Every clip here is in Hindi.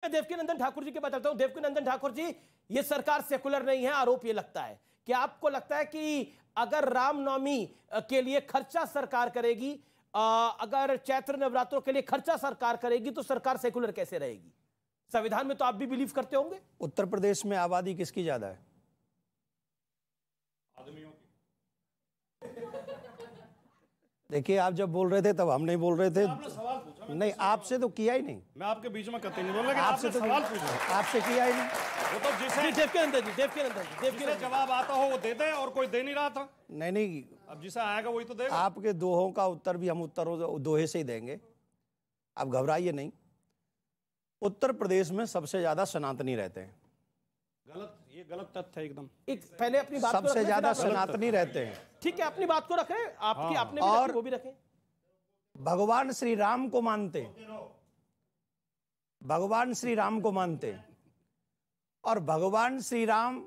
मैं देवकीनंदन ठाकुर जी के बताता हूं। देवकीनंदन ठाकुर जी, ये सरकार सेकुलर नहीं है, आरोप ये लगता है कि आपको लगता है कि अगर रामनवमी के लिए खर्चा सरकार करेगी, अगर चैत्र नवरात्रों के लिए खर्चा सरकार करेगी, तो सरकार सेकुलर कैसे रहेगी? संविधान में तो आप भी बिलीव करते होंगे। उत्तर प्रदेश में आबादी किसकी ज्यादा है? आदमियों की। देखिए, आप जब बोल रहे थे तब हम नहीं बोल रहे थे। आपने सवाल पूछा, नहीं, आपसे तो किया ही नहीं। मैं आपके बीच में कतई नहीं बोल रहा, आपसे आपने तो सवाल पूछा, आपसे किया ही नहीं। वो तो जिसे देवकीनंदन जवाब आता हो वो दे दे, और कोई दे नहीं रहा था। नहीं, अब जिसे आएगा वही तो देगा। आपके दोहों का उत्तर भी हम उत्तरों दोहे से ही देंगे, आप घबराइए नहीं। उत्तर प्रदेश में सबसे ज्यादा सनातनी रहते हैं। गलत, ये गलत तथ्य है एकदम। एक पहले अपनी बात को सबसे ज्यादा सनातनी रहते हैं। ठीक है, अपनी बात को रखें, आपकी आपने भी और रखी, वो भी रखें। भगवान श्री राम को मानते, भगवान श्री राम को मानते। और भगवान श्री राम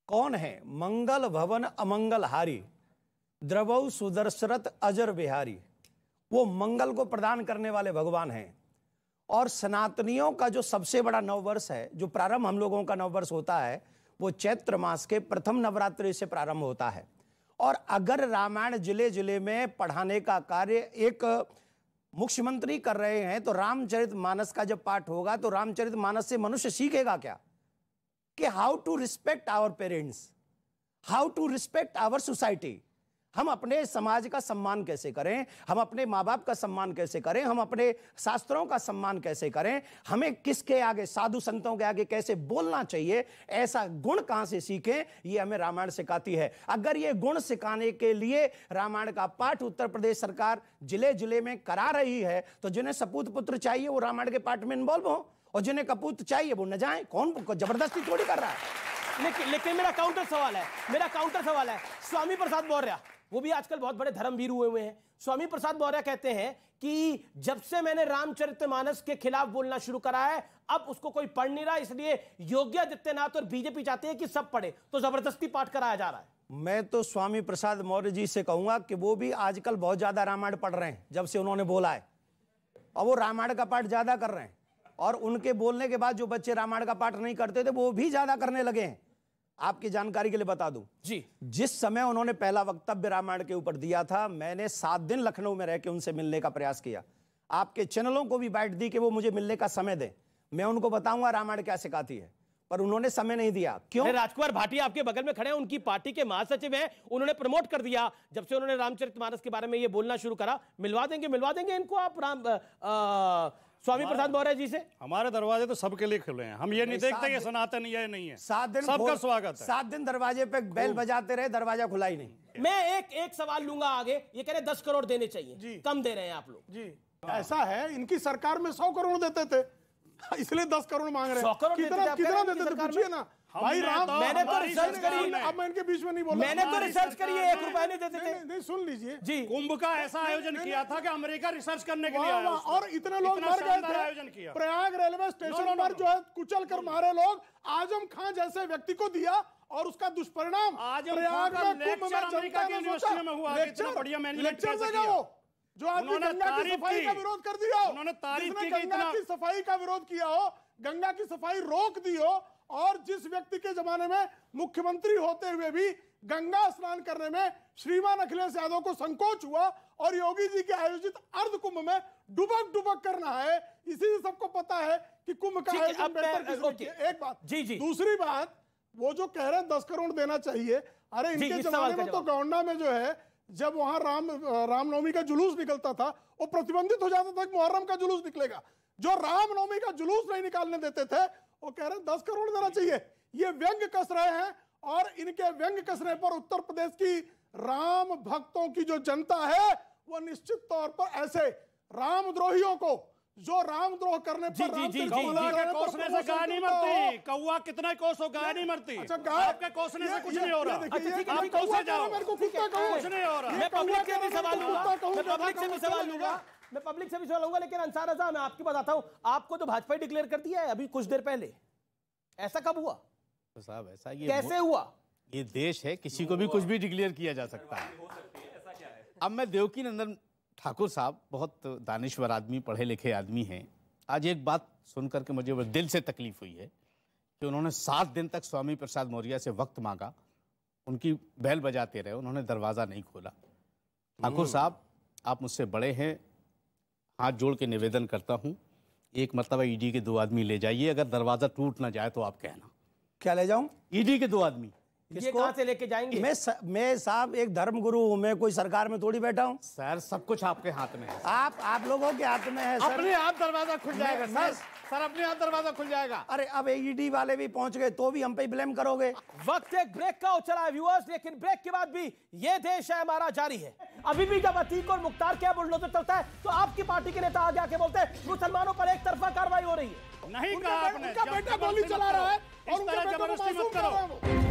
कौन है? मंगल भवन अमंगल हारी, द्रवौ सुदर्शरथ अजर बिहारी। वो मंगल को प्रदान करने वाले भगवान हैं। और सनातनियों का जो सबसे बड़ा नववर्ष है, जो प्रारंभ हम लोगों का नववर्ष होता है, वो चैत्र मास के प्रथम नवरात्रि से प्रारंभ होता है। और अगर रामायण जिले जिले में पढ़ाने का कार्य एक मुख्यमंत्री कर रहे हैं, तो रामचरितमानस का जब पाठ होगा तो रामचरितमानस से मनुष्य सीखेगा क्या? कि how to respect our parents, how to respect our society. हम अपने समाज का सम्मान कैसे करें, हम अपने माँ बाप का सम्मान कैसे करें, हम अपने शास्त्रों का सम्मान कैसे करें, हमें किसके आगे, साधु संतों के आगे कैसे बोलना चाहिए, ऐसा गुण कहां से सीखें, ये हमें रामायण सिखाती है। अगर ये गुण सिखाने के लिए रामायण का पाठ उत्तर प्रदेश सरकार जिले जिले में करा रही है, तो जिन्हें सपूत पुत्र चाहिए वो रामायण के पाठ में इन्वॉल्व हो, और जिन्हें कपूत चाहिए वो न जाए। कौन जबरदस्ती थोड़ी कर रहा है। लेकिन मेरा काउंटर सवाल है, स्वामी प्रसाद मौर्य, वो भी आजकल बहुत बड़े धर्मवीर हुए हैं। स्वामी प्रसाद मौर्य कहते हैं कि जब से मैंने रामचरितमानस के खिलाफ बोलना शुरू करा है, अब उसको कोई पढ़ नहीं रहा, इसलिए योगी आदित्यनाथ और बीजेपी चाहते हैं कि सब पढ़े, तो जबरदस्ती पाठ कराया जा रहा है। मैं तो स्वामी प्रसाद मौर्य जी से कहूंगा कि वो भी आजकल बहुत ज्यादा रामायण पढ़ रहे हैं, जब से उन्होंने बोला है, और वो रामायण का पाठ ज्यादा कर रहे हैं। और उनके बोलने के बाद जो बच्चे रामायण का पाठ नहीं करते थे, वो भी ज्यादा करने लगे हैं। आपकी जानकारी के लिए बता दूं जी, जिस समय उन्होंने पहला वक्तव्य रामायण के ऊपर दिया था, मैंने 7 दिन लखनऊ में रह के उनसे मिलने का प्रयास किया। आपके चैनलों को भी बाइट दी कि वो मुझे मिलने का समय दें, मैं उनको बताऊंगा रामायण क्या सिखाती है, पर उन्होंने समय नहीं दिया। क्यों? राजकुमार भाटिया आपके बगल में खड़े हैं, उनकी पार्टी के महासचिव हैं, उन्होंने प्रमोट कर दिया जब से उन्होंने रामचरितमानस के बारे में ये बोलना शुरू करा। मिलवा देंगे इनको आप स्वामी प्रसाद मौर्य जी से। हमारे दरवाजे तो सबके लिए खुले हैं, हम ये नहीं देखते कि सनातन ये नहीं है। 7 दिन सबका स्वागत है। 7 दिन दरवाजे पे बेल बजाते रहे, दरवाजा खुला ही नहीं। मैं एक सवाल लूंगा आगे। ये कह रहे 10 करोड़ देने चाहिए, कम दे रहे हैं आप लोग। जी, ऐसा है, इनकी सरकार में 100 करोड़ देते थे, इसलिए 10 करोड़ मांग रहे हैं। 100 करोड़ कितना देते थे पूछिए ना भाई। मैंने तो रिसर्च करी, अब मैं इनके बीच में नहीं बोला, मैंने तो रिसर्च करी, 1 रुपया नहीं देते थे। नहीं, सुन लीजिए जी, कुंभ का ऐसा आयोजन किया था कि अमेरिका रिसर्च करने के लिए आया, और इतने लोग मर गए थे। प्रयाग रेलवे स्टेशन पर जो है कुचल कर मारे लोग, आजम खान जैसे व्यक्ति को दिया, और उसका दुष्परिणाम प्रयाग में कुंभ में जनता ने सोचा लेक्चर देगा वो, जो आदमी गंगा की सफाई का विरोध कर दिया हो, उन्होंने तारीफ की, गंगा की सफाई का विरोध किया हो, गंगा की सफाई रोक दी हो, और जिस व्यक्ति के जमाने में मुख्यमंत्री होते हुए भी गंगा स्नान करने में श्रीमान अखिलेश यादव को संकोच हुआ, और योगी जी के आयोजित अर्ध कुंभ में डुबक करना है। इसी से सबको पता है कि कुंभ का आयोजन बेहतर किसने किया। एक बात। जी। दूसरी बात, वो जो कह रहे हैं 10 करोड़ देना चाहिए, अरे इनके जमाने में तो गोंडा में जो है, जब वहां रामनवमी का जुलूस निकलता था, वो प्रतिबंधित हो जाता था कि मुहर्रम का जुलूस निकलेगा। जो रामनवमी का जुलूस नहीं निकालने देते थे, वो कह रहे हैं 10 करोड़ देना चाहिए। ये व्यंग्य कस रहे हैं, और इनके व्यंग्य कसने पर उत्तर प्रदेश की राम भक्तों की जो जनता है, वो निश्चित तौर पर ऐसे रामद्रोहियों को, जो रामद्रोह करने पर कौआ के कोसने से गाय नहीं मरती। कौआ कितना कोसो, गाय नहीं मरती। अच्छा, आपके कोसने से कुछ नहीं हो रहा। आप कोसे जाओ, मेरे को कुत्ता कहो, कुछ नहीं हो रहा। मैं पब्लिक से भी सवाल लूंगा, लेकिन अंसार रजा, मैं आपकी बताता हूं, आपको तो भाजपा डिक्लेयर कर दिया है अभी कुछ देर पहले। ऐसा कब हुआ तो साहब? ऐसा ये कैसे हुआ? ये देश है, किसी को भी कुछ भी डिक्लेयर किया जा सकता है। अब मैं देवकीनंदन ठाकुर साहब बहुत दानिश्वर आदमी, पढ़े लिखे आदमी हैं, आज एक बात सुनकर के मुझे दिल से तकलीफ हुई है कि उन्होंने 7 दिन तक स्वामी प्रसाद मौर्य से वक्त मांगा, उनकी बैल बजाते रहे, उन्होंने दरवाज़ा नहीं खोला। ठाकुर साहब, आप मुझसे बड़े हैं, हाथ जोड़ के निवेदन करता हूं, एक मतलब ईडी के 2 आदमी ले जाइए, अगर दरवाज़ा टूट ना जाए तो आप कहना। क्या ले जाऊं? ईडी के 2 आदमी। ये कहां से लेके जाएंगे? मैं साहब एक धर्म गुरु हूं, मैं कोई सरकार में थोड़ी बैठा हूं। सर, सब कुछ आपके हाथ में है। आप लोगों के हाथ में है सर। अपने आप दरवाजा खुल जाएगा सर, अपने आप दरवाजा खुल जाएगा। अरे अब ईडी वाले भी पहुंच गए तो भी हम पे ब्लेम करोगे? वक्त एक ब्रेक का हो चला है व्यूअर्स, लेकिन ब्रेक के बाद भी ये देश है हमारा जारी है। अभी भी जब अतीक और मुख्तार क्या बुलडोजर चलता है तो आपकी पार्टी के नेता आगे आके बोलते हैं मुसलमानों पर एक तरफा कार्रवाई हो रही है। नहीं कहा आपने, उनका बेटा गोली चला रहा है और उनका बेटा जबरदस्ती मत मासूम कर करो। रहा है वो।